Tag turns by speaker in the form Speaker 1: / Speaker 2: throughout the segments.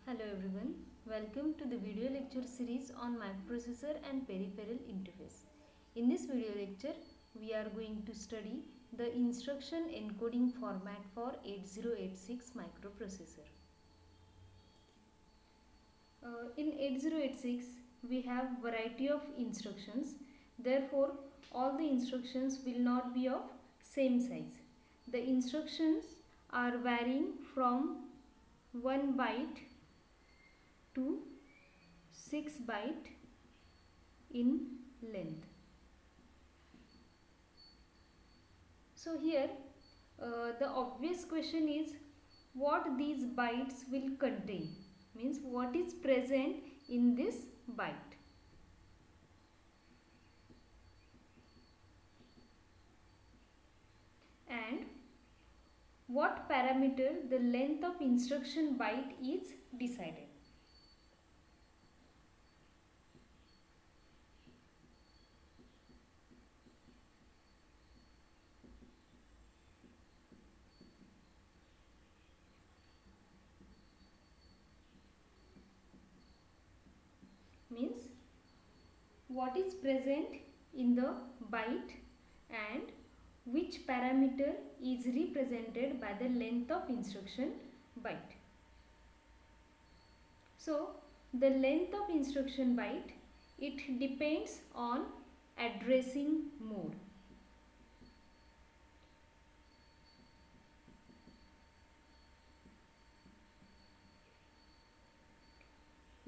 Speaker 1: Hello everyone, welcome to the video lecture series on microprocessor and peripheral interface. In this video lecture, we are going to study the instruction encoding format for 8086 microprocessor. In 8086, we have variety of instructions. Therefore, all the instructions will not be of same size. The instructions are varying from 1 byte to 6 byte in length. So here the obvious question is what these bytes will contain, means what is present in this byte. And what parameter the length of instruction byte is decided. Means what is present in the byte and which parameter is represented by the length of instruction byte. So the length of instruction byte, it depends on addressing mode.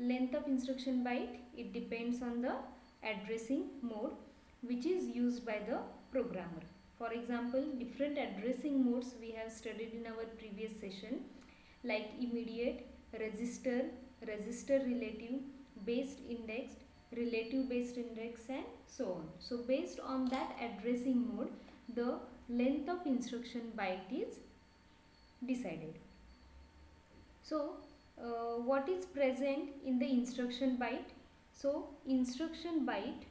Speaker 1: Length of instruction byte, it depends on the addressing mode which is used by the programmer. For example, different addressing modes we have studied in our previous session, like immediate, register, register relative, based indexed, relative based index, and so on. So based on that addressing mode, the length of instruction byte is decided. So what is present in the instruction byte? So instruction byte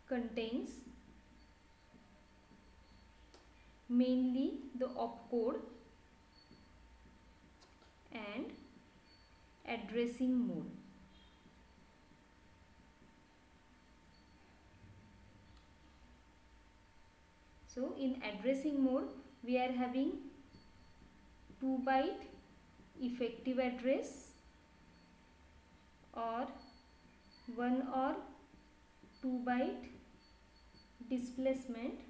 Speaker 1: contains mainly the opcode and addressing mode. So in addressing mode, we are having 2 byte effective address or 1 or 2 byte displacement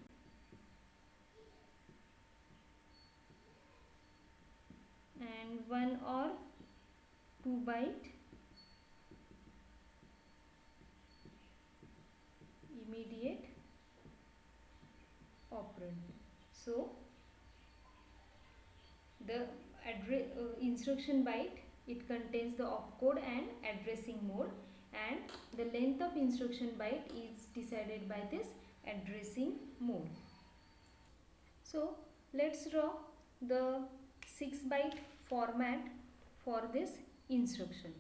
Speaker 1: and 1 or 2 byte immediate operand. So the instruction byte, it contains the opcode and addressing mode, and the length of instruction byte is decided by this addressing mode. So let's draw the 6 byte format for this instruction.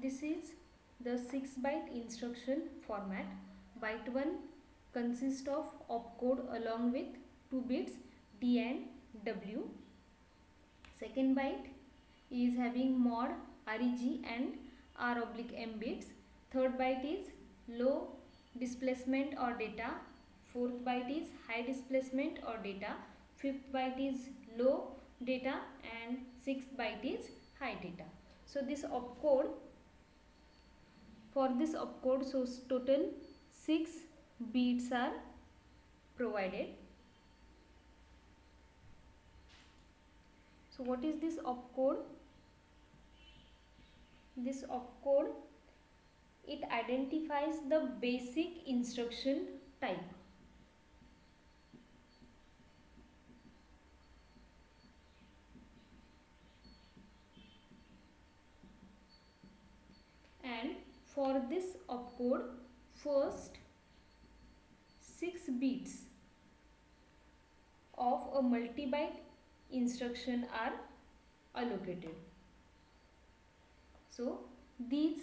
Speaker 1: This is the 6-byte instruction format. Byte 1 consists of opcode along with 2 bits D and W. Second byte is having mod, REG and R/M bits. Third byte is low displacement or data. Fourth byte is high displacement or data. Fifth byte is low data and sixth byte is high data. So this opcode, for this opcode, so total 6 bits are provided. So what is this opcode? This opcode, it identifies the basic instruction type. And for this opcode, first 6 bits of a multi-byte instruction are allocated. So these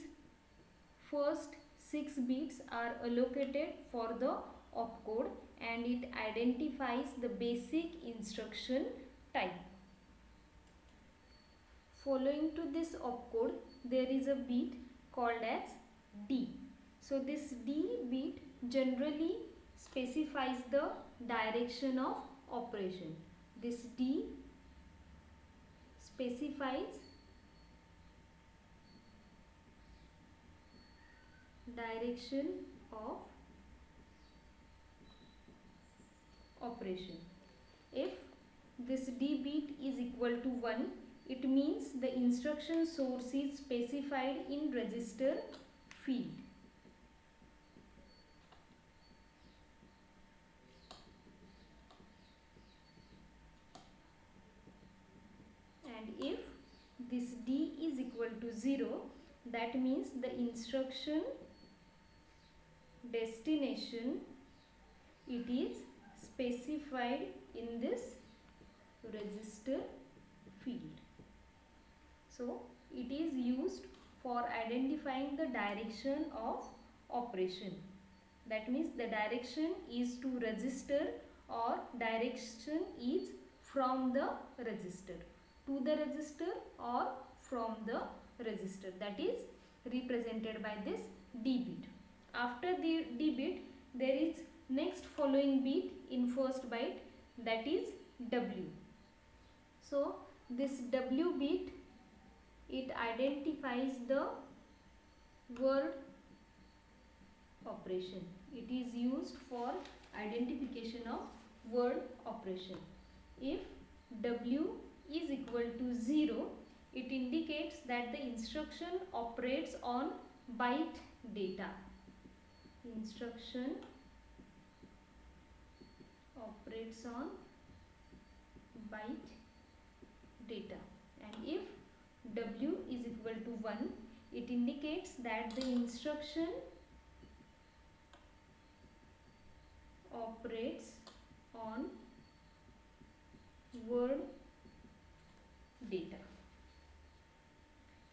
Speaker 1: first 6 bits are allocated for the opcode and it identifies the basic instruction type. Following to this opcode, there is a bit called as D. So this D bit generally specifies the direction of operation. This D specifies direction of operation. If this D bit is equal to 1, it means the instruction source is specified in register field. And if this D is equal to 0, that means the instruction destination, it is specified in this register field. So it is used for identifying the direction of operation. That means the direction is to register or direction is from the register to the register or from the register. That is represented by this D bit. After the D bit, there is next following bit in first byte, that is W. So this W bit, it identifies the word operation. It is used for identification of word operation. If W is equal to 0, it indicates that the instruction operates on byte data. Instruction operates on byte data. And if W is equal to 1, it indicates that the instruction operates on word data.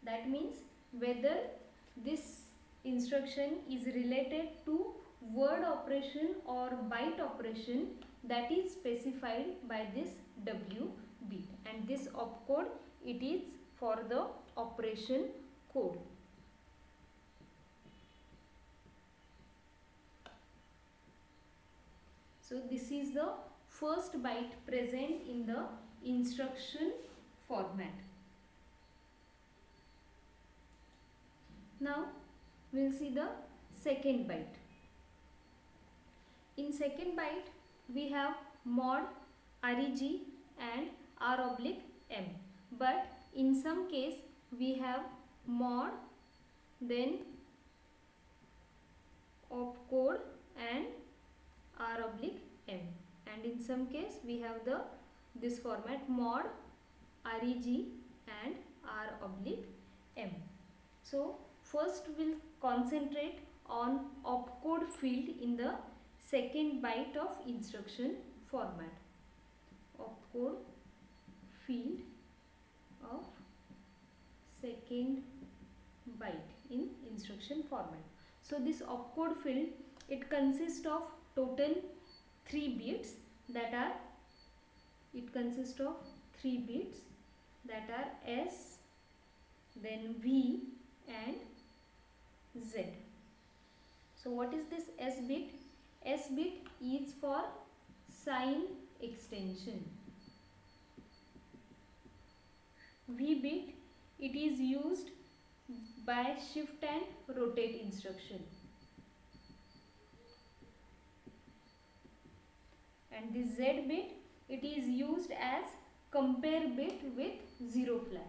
Speaker 1: That means whether this instruction is related to word operation or byte operation, that is specified by this W bit, and this opcode, it is for the operation code. So this is the first byte present in the instruction format. Now we will see the second byte. In second byte, we have mod, REG and R/M. But in some case, we have mod, then opcode and R/M. And in some case, we have this format mod, REG and R/M. So first we will concentrate on opcode field in the second byte of instruction format. Opcode field of second byte in instruction format. So this opcode field, it consists of total 3 bits that are, S, then V and Z. So what is this S bit? S bit is for sign extension. V bit, it is used by shift and rotate instruction. And the Z bit, it is used as compare bit with 0 flag.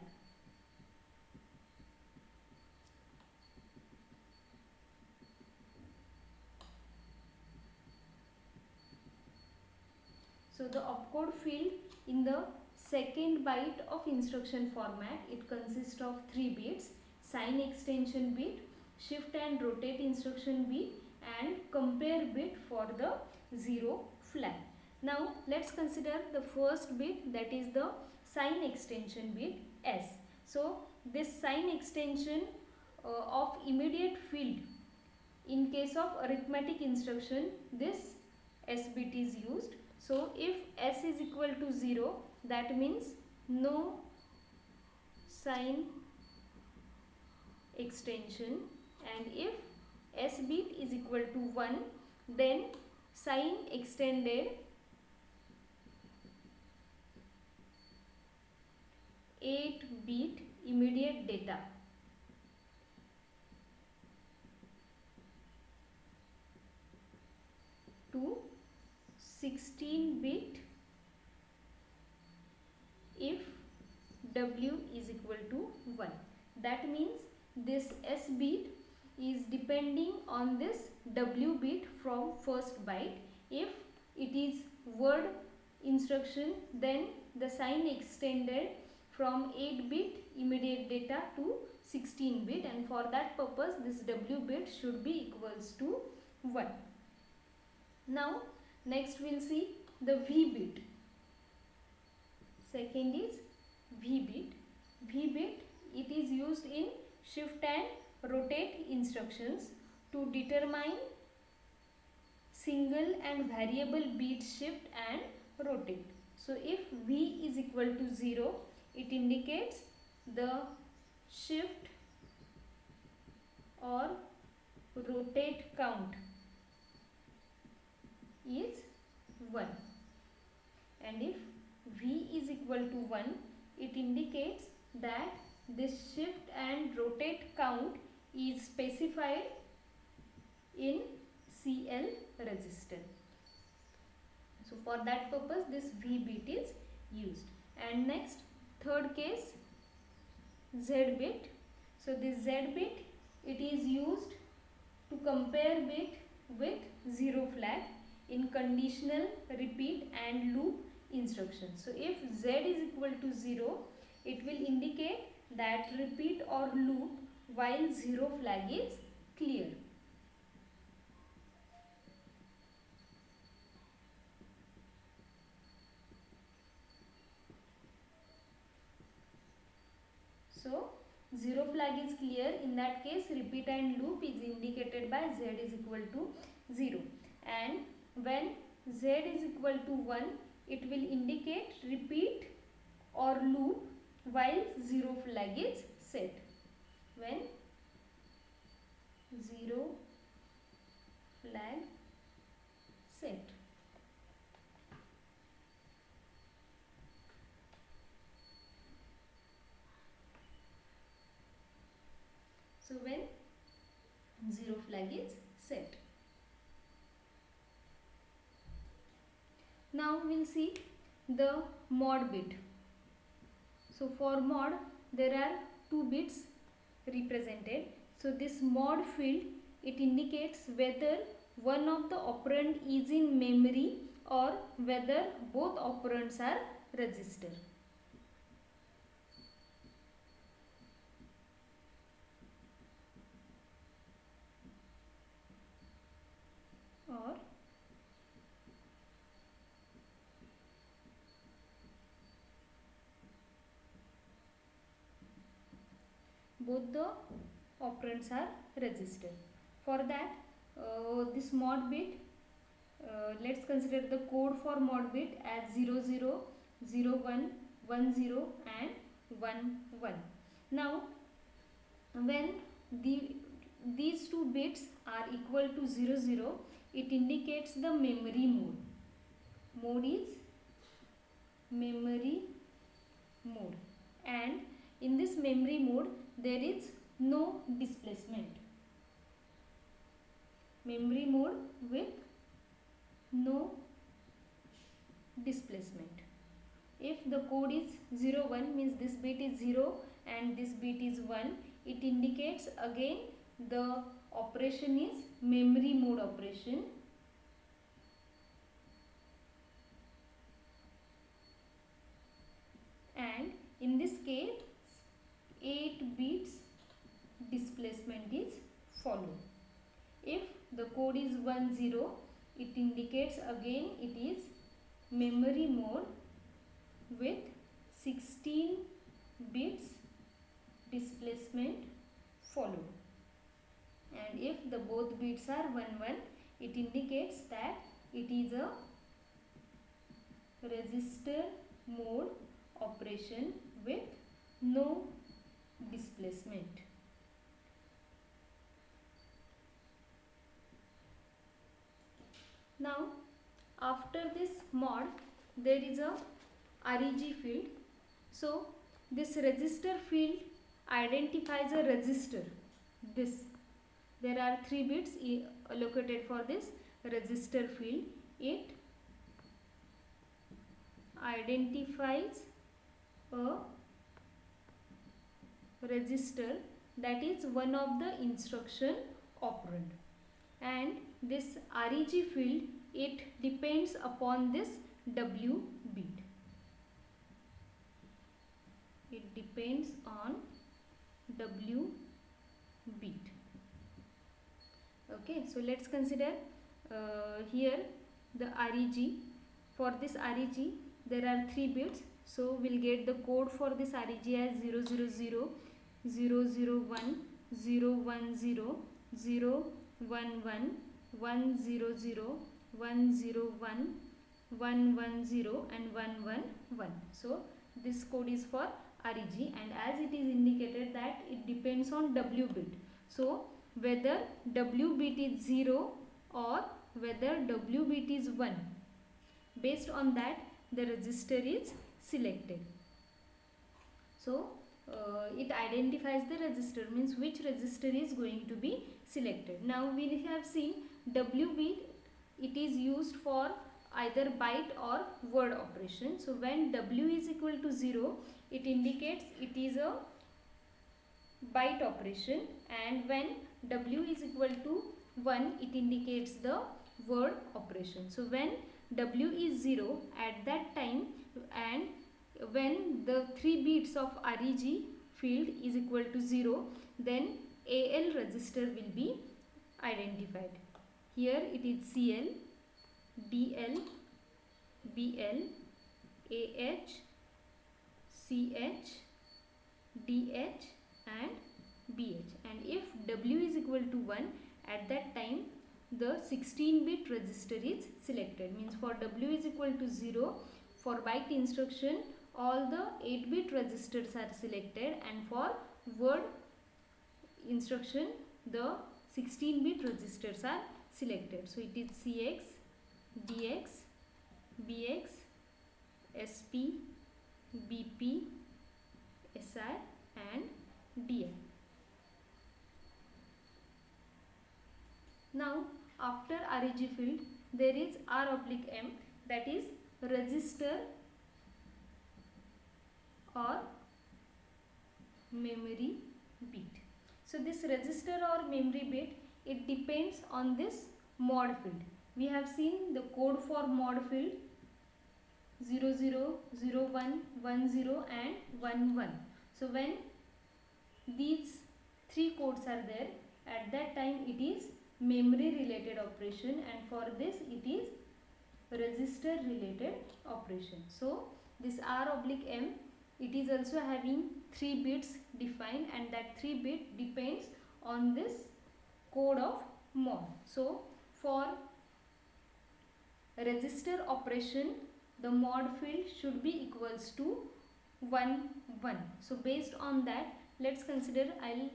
Speaker 1: So the opcode field in the second byte of instruction format, it consists of 3 bits: sign extension bit, shift and rotate instruction bit, and compare bit for the 0 flag. Now let's consider the first bit, that is the sign extension bit S. So this sign extension of immediate field, in case of arithmetic instruction, this S bit is used. So if S is equal to 0, that means no sign extension, and if S bit is equal to 1, then sign extended 8-bit immediate data to 16-bit if W is equal to 1. That means this S bit is depending on this W bit from first byte. If it is word instruction, then the sign extended from 8-bit immediate data to 16-bit, and for that purpose this W bit should be equals to 1. Now next we will see the V bit. Second is V bit. V bit, it is used in shift and rotate instructions to determine single and variable bit shift and rotate. So if V is equal to 0, it indicates the shift or rotate count is 1, and if V is equal to 1, it indicates that this shift and rotate count is specified in CL register. So for that purpose this V bit is used. And next, third case, Z bit. So this Z bit, it is used to compare bit with 0 flag in conditional repeat and loop instructions. So if Z is equal to 0, it will indicate that repeat or loop while 0 flag is clear. So 0 flag is clear, in that case repeat and loop is indicated by Z is equal to 0, and when Z is equal to 1, it will indicate repeat or loop while 0 flag is set. When 0 flag set. So when 0 flag is set. Now we will see the mod bit. So for mod there are 2 bits represented. So this mod field, it indicates whether one of the operand is in memory or whether both operands are registered. Or both the operands are registered. For that, this mod bit, let's consider the code for mod bit as 00, 01, 10 and 11. Now, when these two bits are equal to 00, it indicates the memory mode. Mode is memory mode, and in this memory mode there is no displacement. Memory mode with no displacement. If the code is 01, means this bit is 0 and this bit is 1, it indicates again the operation is memory mode operation. And in this case 8 bits displacement is followed. If the code is 10, it indicates again it is memory mode with 16 bits displacement followed. And if the both bits are 11, it indicates that it is a register mode operation with no displacement. Now, after this mod, there is a REG field. So, this register field identifies a register. There are 3 bits allocated for this register field. It identifies a register that is one of the instruction operand, and this REG field, it depends upon this W bit. It depends on W bit. Okay, so let's consider here the REG. For this REG there are 3 bits, so we'll get the code for this REG as 000, 001, 010, 011, 100, 101, 110 and 111. So this code is for REG, and as it is indicated that it depends on W bit. So whether W bit is 0 or whether W bit is 1, based on that the register is selected. So it identifies the register, means which register is going to be selected. Now we have seen W bit, it is used for either byte or word operation. So when W is equal to 0, it indicates it is a byte operation, and when W is equal to 1, it indicates the word operation. So when W is 0 at that time, and when the 3 bits of REG field is equal to 0, then AL register will be identified. Here it is CL, DL, BL, AH, CH, DH and BH. And if W is equal to 1, at that time the 16-bit register is selected. Means for W is equal to 0, for byte instruction all the 8-bit registers are selected, and for word instruction the 16-bit registers are selected. So it is CX, DX, BX, SP, BP, SI and DI. Now after REG field there is R/M, that is register or memory bit. So this register or memory bit, it depends on this mod field. We have seen the code for mod field 00, 01, 10 and 11. So when these 3 codes are there, at that time it is memory related operation, and for this it is register related operation. So this R/M, it is also having 3 bits defined, and that 3 bit depends on this code of mod. So for register operation, the mod field should be equals to 1 1. So based on that, let's consider, I'll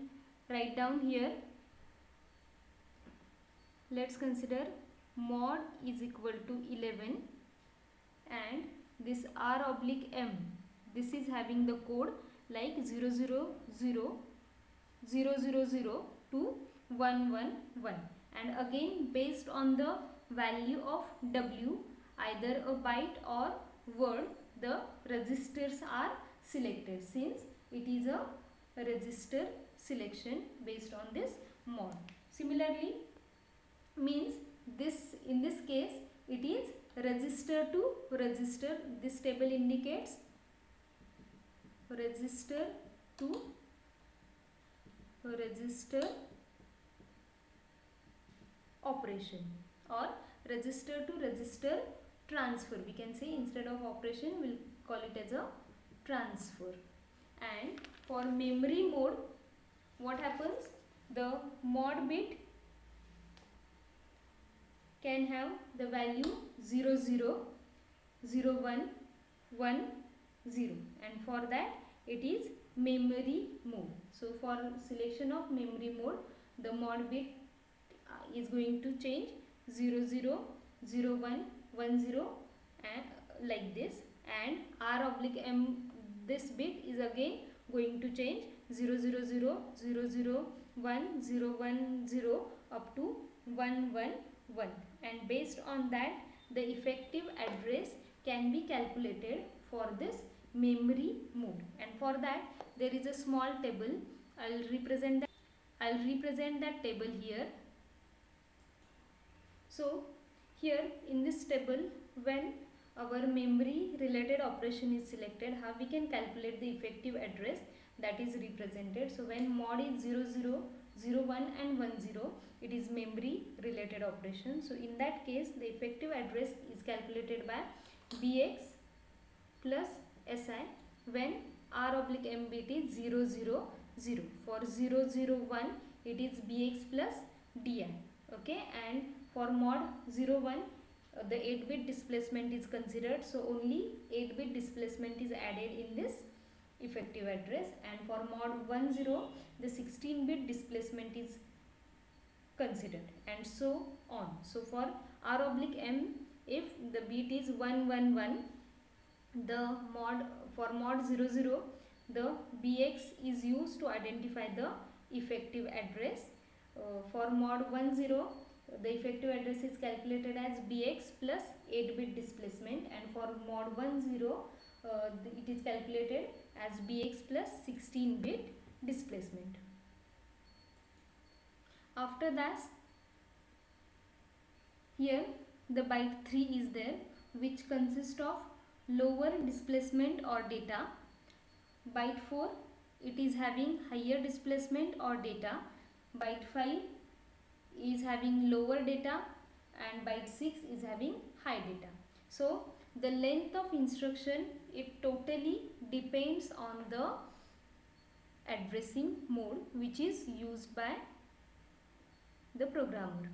Speaker 1: write down here, let's consider mod is equal to 11 and this r oblique m, this is having the code like 0 0 0 0 0 0 to 1 1 1, and again based on the value of w, either a byte or word, the registers are selected, since it is a register selection based on this mod. Similarly, means this, in this case it is register to register, this table indicates register to register operation or register to register transfer, we can say, instead of operation we'll call it as a transfer. And for memory mode, what happens, the mod bit can have the value 0 0 0 1 1 0, and for that it is memory mode. So for selection of memory mode, the mod bit is going to change 0 0 0 1 1 0 and like this, and r oblique m, this bit is again going to change 0 0 0 0 0 1 0 1 0 up to 1 1 1, and based on that the effective address can be calculated for this memory mode. And for that there is a small table, I'll represent that table here. So here in this table, when our memory related operation is selected, how we can calculate the effective address, that is represented. So when mod is 0 0 0 1 and 1 0, it is memory related operation. So in that case the effective address is calculated by bx plus si when r oblique m bit is 0 0 0. For 0 0 1 it is bx plus di, okay, and for mod 0 1 the 8-bit displacement is considered, so only 8-bit displacement is added in this effective address, and for mod 1 0 the 16-bit displacement is considered, and so on. So for r oblique m, if the bit is 1 1 1, the mod, for mod 0 0 the bx is used to identify the effective address. For mod 1 0 the effective address is calculated as bx plus 8-bit displacement, and for mod 1 0 it is calculated as bx plus 16-bit displacement. After that, here the byte 3 is there, which consists of lower displacement or data. Byte 4, it is having higher displacement or data. Byte 5 is having lower data, and byte 6 is having high data. So the length of instruction, it totally depends on the addressing mode which is used by the programmer.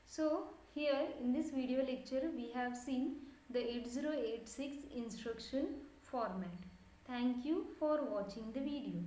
Speaker 1: So here in this video lecture we have seen the 8086 instruction format. Thank you for watching the video.